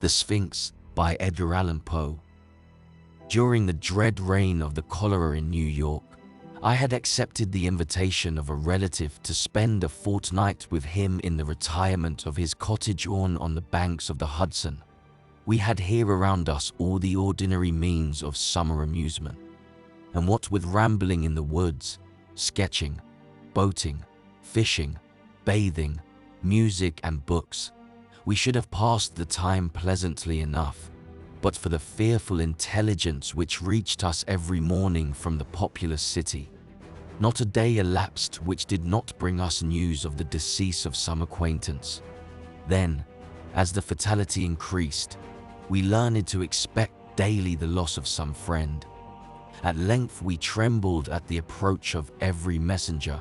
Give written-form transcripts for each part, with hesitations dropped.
The Sphinx by Edgar Allan Poe. During the dread reign of the cholera in New York, I had accepted the invitation of a relative to spend a fortnight with him in the retirement of his cottage on the banks of the Hudson. We had here around us all the ordinary means of summer amusement, and what with rambling in the woods, sketching, boating, fishing, bathing, music and books, we should have passed the time pleasantly enough, but for the fearful intelligence which reached us every morning from the populous city. Not a day elapsed which did not bring us news of the decease of some acquaintance. Then, as the fatality increased, we learned to expect daily the loss of some friend. At length we trembled at the approach of every messenger.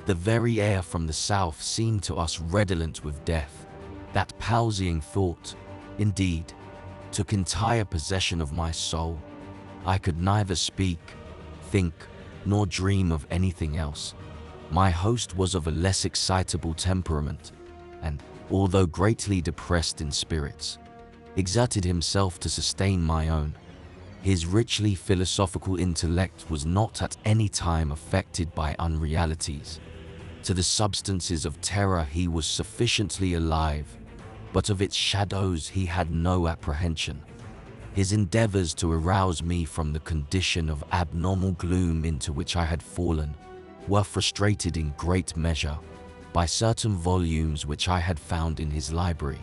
The very air from the south seemed to us redolent with death. That palsying thought, indeed, took entire possession of my soul. I could neither speak, think, nor dream of anything else. My host was of a less excitable temperament, and, although greatly depressed in spirits, exerted himself to sustain my own. His richly philosophical intellect was not at any time affected by unrealities. To the substances of terror he was sufficiently alive, but of its shadows he had no apprehension. His endeavors to arouse me from the condition of abnormal gloom into which I had fallen were frustrated in great measure by certain volumes which I had found in his library.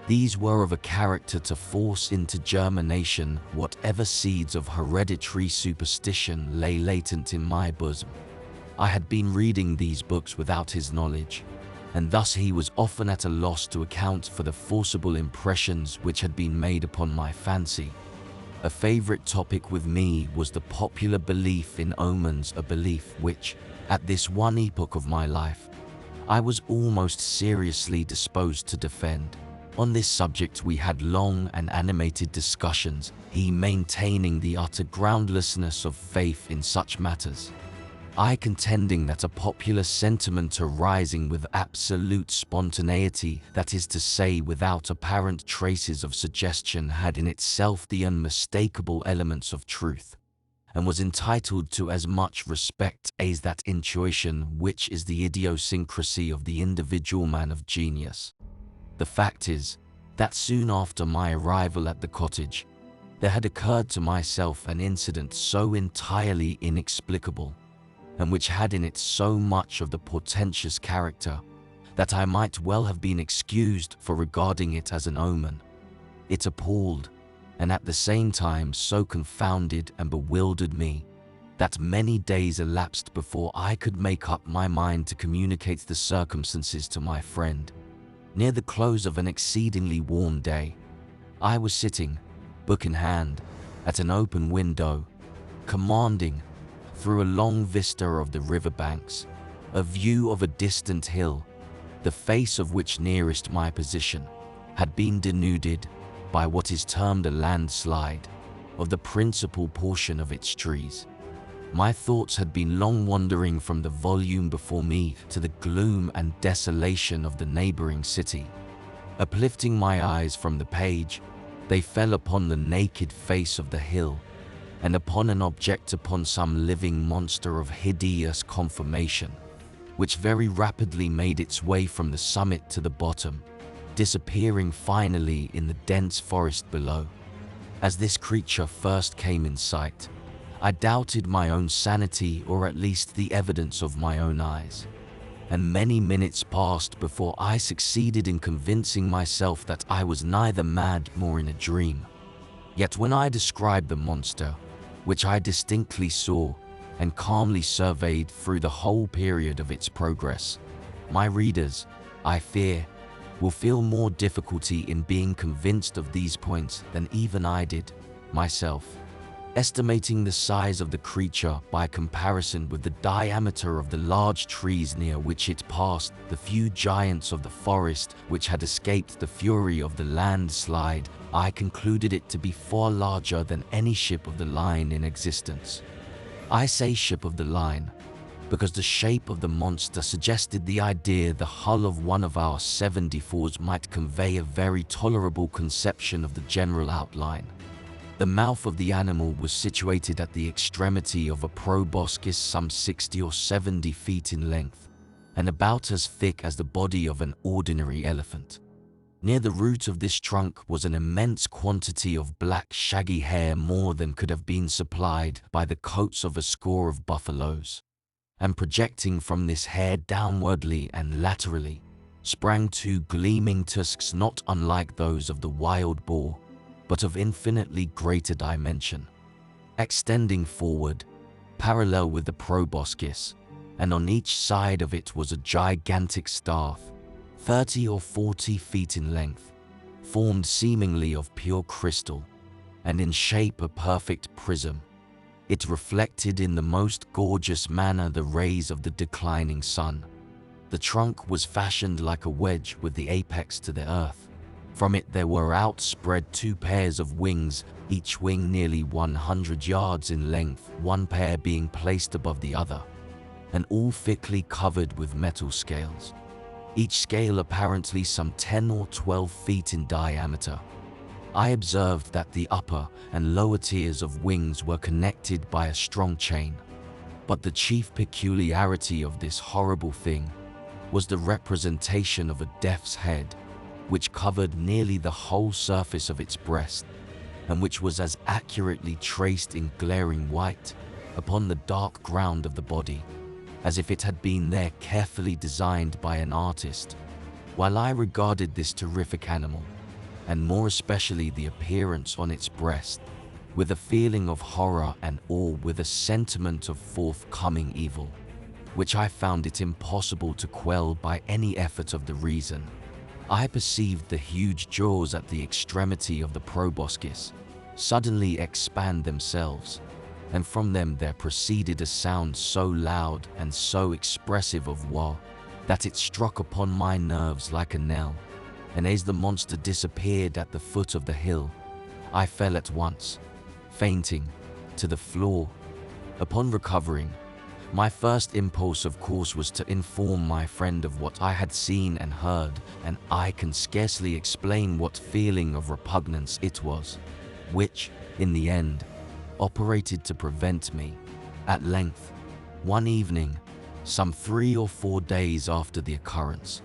These were of a character to force into germination whatever seeds of hereditary superstition lay latent in my bosom. I had been reading these books without his knowledge, and thus he was often at a loss to account for the forcible impressions which had been made upon my fancy. A favorite topic with me was the popular belief in omens, a belief which, at this one epoch of my life, I was almost seriously disposed to defend. On this subject we had long and animated discussions, he maintaining the utter groundlessness of faith in such matters, I contending that a popular sentiment arising with absolute spontaneity, that is to say without apparent traces of suggestion, had in itself the unmistakable elements of truth, and was entitled to as much respect as that intuition which is the idiosyncrasy of the individual man of genius. The fact is, that soon after my arrival at the cottage, there had occurred to myself an incident so entirely inexplicable, and which had in it so much of the portentous character, that I might well have been excused for regarding it as an omen. It appalled, and at the same time so confounded and bewildered me, that many days elapsed before I could make up my mind to communicate the circumstances to my friend. Near the close of an exceedingly warm day, I was sitting, book in hand, at an open window, commanding, through a long vista of the river banks, a view of a distant hill, the face of which nearest my position had been denuded by what is termed a landslide of the principal portion of its trees. My thoughts had been long wandering from the volume before me to the gloom and desolation of the neighboring city. Uplifting my eyes from the page, they fell upon the naked face of the hill, and upon an object, upon some living monster of hideous conformation, which very rapidly made its way from the summit to the bottom, disappearing finally in the dense forest below. As this creature first came in sight, I doubted my own sanity, or at least the evidence of my own eyes, and many minutes passed before I succeeded in convincing myself that I was neither mad nor in a dream. Yet when I described the monster, which I distinctly saw and calmly surveyed through the whole period of its progress, my readers, I fear, will feel more difficulty in being convinced of these points than even I did myself. Estimating the size of the creature by comparison with the diameter of the large trees near which it passed, the few giants of the forest which had escaped the fury of the landslide, I concluded it to be far larger than any ship of the line in existence. I say ship of the line, because the shape of the monster suggested the idea the hull of one of our 74s might convey a very tolerable conception of the general outline. The mouth of the animal was situated at the extremity of a proboscis some 60 or 70 feet in length, and about as thick as the body of an ordinary elephant. Near the root of this trunk was an immense quantity of black shaggy hair, more than could have been supplied by the coats of a score of buffaloes. And projecting from this hair downwardly and laterally sprang two gleaming tusks not unlike those of the wild boar, but of infinitely greater dimension, extending forward, parallel with the proboscis, and on each side of it was a gigantic staff, 30 or 40 feet in length, formed seemingly of pure crystal, and in shape a perfect prism. It reflected in the most gorgeous manner the rays of the declining sun. The trunk was fashioned like a wedge with the apex to the earth. From it there were outspread two pairs of wings, each wing nearly 100 yards in length, one pair being placed above the other, and all thickly covered with metal scales, each scale apparently some 10 or 12 feet in diameter. I observed that the upper and lower tiers of wings were connected by a strong chain, but the chief peculiarity of this horrible thing was the representation of a death's head, which covered nearly the whole surface of its breast, and which was as accurately traced in glaring white upon the dark ground of the body, as if it had been there carefully designed by an artist. While I regarded this terrific animal, and more especially the appearance on its breast, with a feeling of horror and awe, with a sentiment of forthcoming evil, which I found it impossible to quell by any effort of the reason, I perceived the huge jaws at the extremity of the proboscis suddenly expand themselves, and from them there proceeded a sound so loud and so expressive of woe that it struck upon my nerves like a knell. And as the monster disappeared at the foot of the hill, I fell at once, fainting, to the floor. Upon recovering, my first impulse of course was to inform my friend of what I had seen and heard, and I can scarcely explain what feeling of repugnance it was, which, in the end, operated to prevent me. At length, one evening, some 3 or 4 days after the occurrence,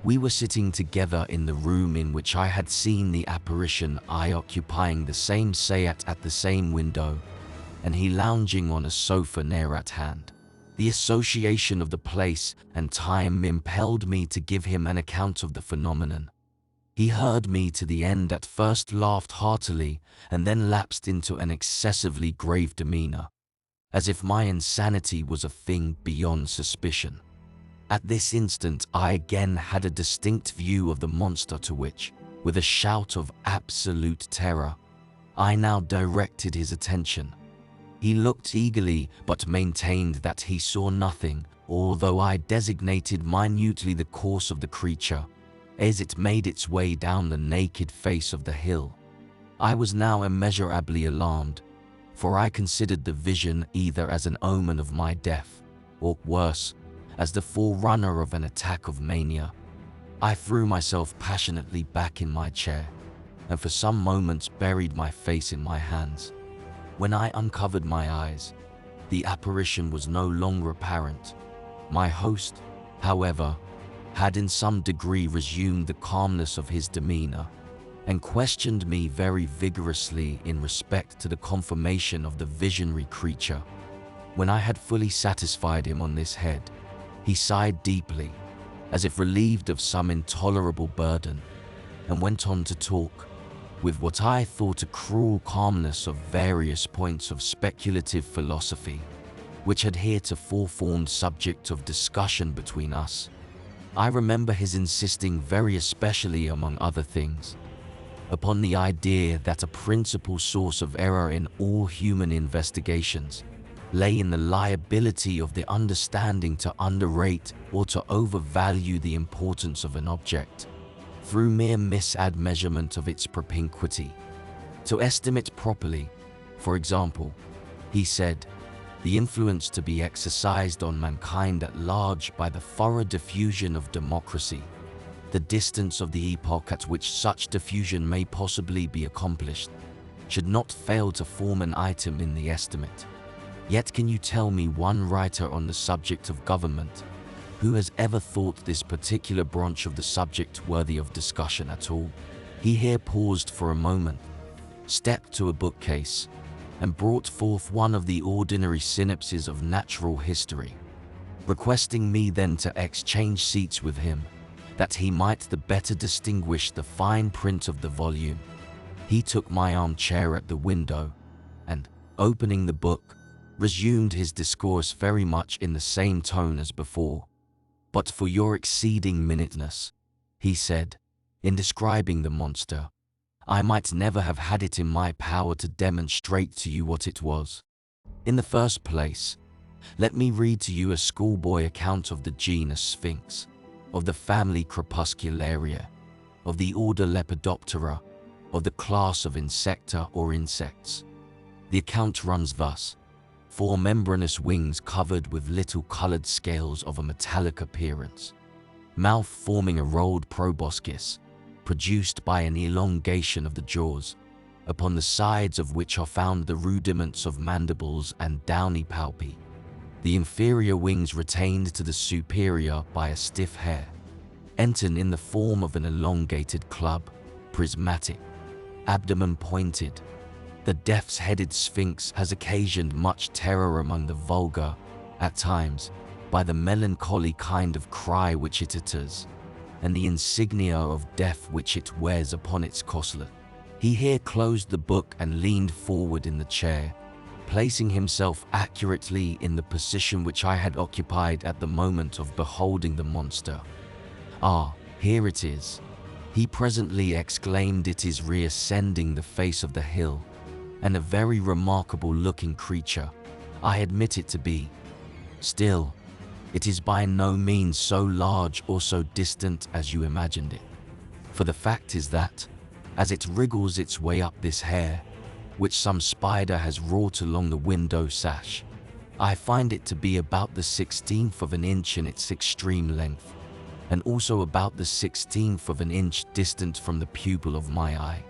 we were sitting together in the room in which I had seen the apparition, I occupying the same sayat at the same window, and he lounging on a sofa near at hand. The association of the place and time impelled me to give him an account of the phenomenon. He heard me to the end, at first laughed heartily, and then lapsed into an excessively grave demeanor, as if my insanity was a thing beyond suspicion. At this instant I again had a distinct view of the monster, to which, with a shout of absolute terror, I now directed his attention. He looked eagerly, but maintained that he saw nothing, although I designated minutely the course of the creature, as it made its way down the naked face of the hill. I was now immeasurably alarmed, for I considered the vision either as an omen of my death, or worse, as the forerunner of an attack of mania. I threw myself passionately back in my chair, and for some moments buried my face in my hands. When I uncovered my eyes, the apparition was no longer apparent. My host, however, had in some degree resumed the calmness of his demeanor, and questioned me very vigorously in respect to the conformation of the visionary creature. When I had fully satisfied him on this head, he sighed deeply, as if relieved of some intolerable burden, and went on to talk, with what I thought a cruel calmness, of various points of speculative philosophy, which had heretofore formed subject of discussion between us. I remember his insisting very especially, among other things, upon the idea that a principal source of error in all human investigations lay in the liability of the understanding to underrate or to overvalue the importance of an object, through mere misadmeasurement of its propinquity. To estimate properly, for example, he said, the influence to be exercised on mankind at large by the thorough diffusion of democracy, the distance of the epoch at which such diffusion may possibly be accomplished, should not fail to form an item in the estimate. Yet can you tell me one writer on the subject of government who has ever thought this particular branch of the subject worthy of discussion at all? He here paused for a moment, stepped to a bookcase, and brought forth one of the ordinary synapses of natural history, requesting me then to exchange seats with him, that he might the better distinguish the fine print of the volume. He took my armchair at the window, and, opening the book, resumed his discourse very much in the same tone as before. "But for your exceeding minuteness," he said, "in describing the monster, I might never have had it in my power to demonstrate to you what it was. In the first place, let me read to you a schoolboy account of the genus Sphinx, of the family Crepuscularia, of the order Lepidoptera, of the class of Insecta or insects. The account runs thus: 4 membranous wings covered with little colored scales of a metallic appearance, mouth forming a rolled proboscis, produced by an elongation of the jaws, upon the sides of which are found the rudiments of mandibles and downy palpi, the inferior wings retained to the superior by a stiff hair, enten in the form of an elongated club, prismatic, abdomen pointed. The death's-headed Sphinx has occasioned much terror among the vulgar, at times, by the melancholy kind of cry which it utters, and the insignia of death which it wears upon its corselet." He here closed the book and leaned forward in the chair, placing himself accurately in the position which I had occupied at the moment of beholding the monster. "Ah, here it is," he presently exclaimed. "It is reascending the face of the hill, and a very remarkable-looking creature, I admit it to be. Still, it is by no means so large or so distant as you imagined it. For the fact is that, as it wriggles its way up this hair, which some spider has wrought along the window sash, I find it to be about the 16th of an inch in its extreme length, and also about the 16th of an inch distant from the pupil of my eye.